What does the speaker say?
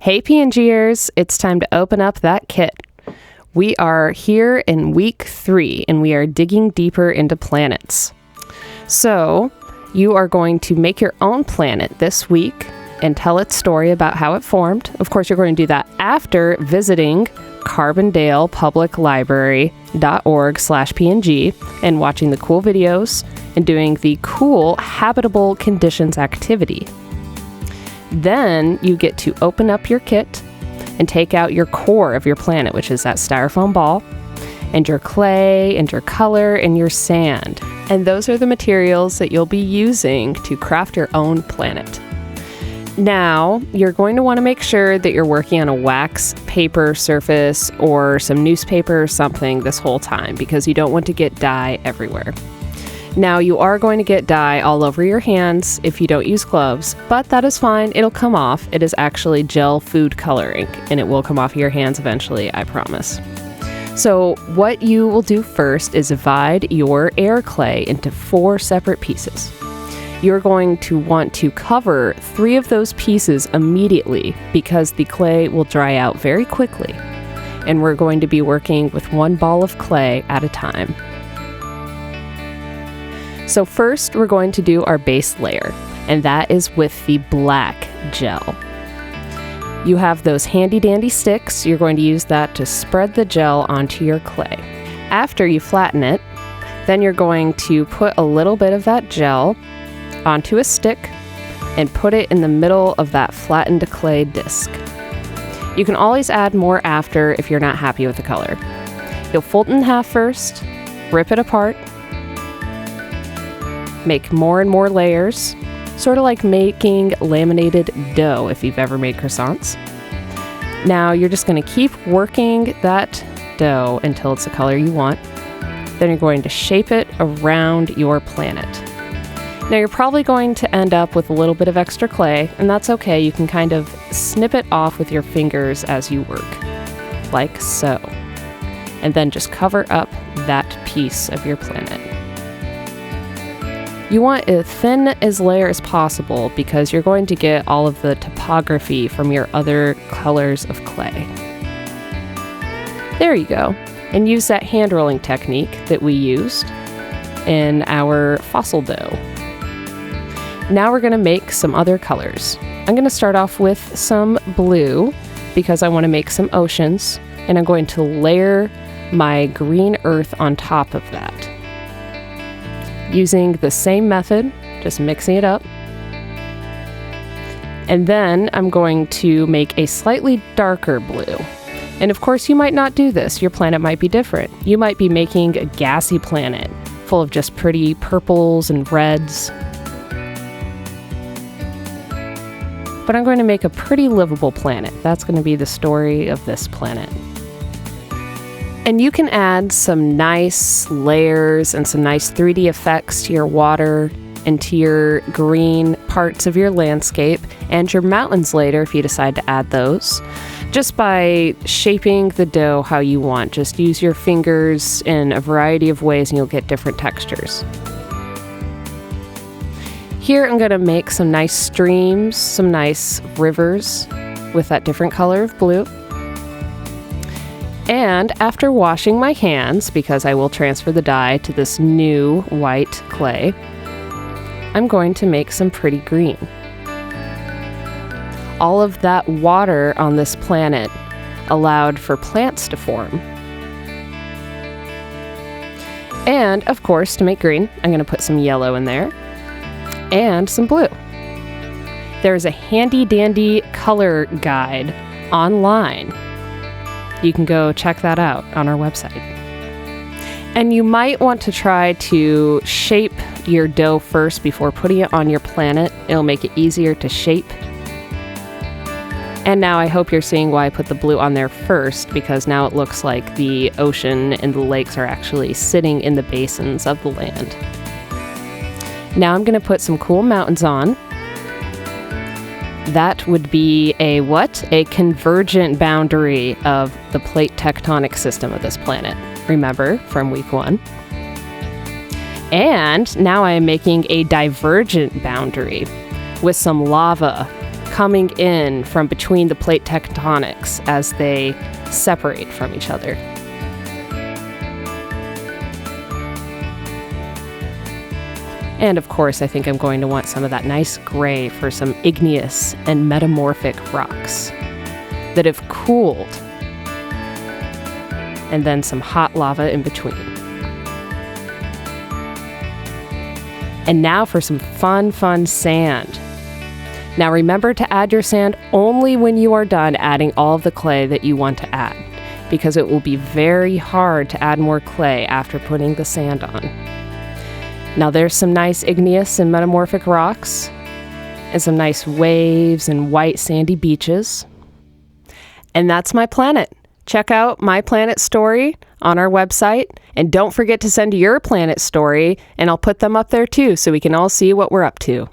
Hey PNGers, it's time to open up that kit. We are here in week 3 and we are digging deeper into planets. So you are going to make your own planet this week and tell its story about how it formed. Of course, you're going to do that after visiting carbondalepubliclibrary.org/PNG and watching the cool videos and doing the cool habitable conditions activity. Then you get to open up your kit and take out your core of your planet, which is that styrofoam ball, and your clay, and your color, and your sand. And those are the materials that you'll be using to craft your own planet. Now, you're going to want to make sure that you're working on a wax paper surface or some newspaper or something this whole time, because you don't want to get dye everywhere. Now, you are going to get dye all over your hands if you don't use gloves, but that is fine. It'll come off. It is actually gel food coloring, and it will come off your hands eventually, I promise. So what you will do first is divide your air clay into 4 separate pieces. You're going to want to cover 3 of those pieces immediately because the clay will dry out very quickly, and we're going to be working with 1 ball of clay at a time. So first, we're going to do our base layer, and that is with the black gel. You have those handy-dandy sticks. You're going to use that to spread the gel onto your clay. After you flatten it, then you're going to put a little bit of that gel onto a stick and put it in the middle of that flattened clay disc. You can always add more after if you're not happy with the color. You'll fold it in half first, rip it apart, make more and more layers, sort of like making laminated dough if you've ever made croissants. Now you're just going to keep working that dough until it's the color you want. Then you're going to shape it around your planet. Now you're probably going to end up with a little bit of extra clay, and that's okay. You can kind of snip it off with your fingers as you work, like so. And then just cover up that piece of your planet. You want as thin a layer as possible because you're going to get all of the topography from your other colors of clay. There you go. And use that hand rolling technique that we used in our fossil dough. Now we're going to make some other colors. I'm going to start off with some blue because I want to make some oceans, and I'm going to layer my green earth on top of that. Using the same method, just mixing it up. And then I'm going to make a slightly darker blue. And of course, you might not do this. Your planet might be different. You might be making a gassy planet full of just pretty purples and reds. But I'm going to make a pretty livable planet. That's going to be the story of this planet. And you can add some nice layers and some nice 3D effects to your water and to your green parts of your landscape and your mountains later if you decide to add those, just by shaping the dough how you want. Just use your fingers in a variety of ways and you'll get different textures. Here I'm going to make some nice streams, some nice rivers with that different color of blue. And after washing my hands, because I will transfer the dye to this new white clay, I'm going to make some pretty green. All of that water on this planet allowed for plants to form. And of course, to make green, I'm going to put some yellow in there and some blue. There's a handy-dandy color guide online. You can go check that out on our website. And you might want to try to shape your dough first before putting it on your planet. It'll make it easier to shape. And now I hope you're seeing why I put the blue on there first, because now it looks like the ocean and the lakes are actually sitting in the basins of the land. Now I'm going to put some cool mountains on. That would be a what? A convergent boundary of the plate tectonic system of this planet. Remember from week 1. And now I am making a divergent boundary with some lava coming in from between the plate tectonics as they separate from each other. And of course, I think I'm going to want some of that nice gray for some igneous and metamorphic rocks that have cooled, and then some hot lava in between. And now for some fun sand. Now remember to add your sand only when you are done adding all of the clay that you want to add, because it will be very hard to add more clay after putting the sand on. Now there's some nice igneous and metamorphic rocks, and some nice waves and white sandy beaches. And that's my planet. Check out my planet story on our website, and don't forget to send your planet story, and I'll put them up there too so we can all see what we're up to.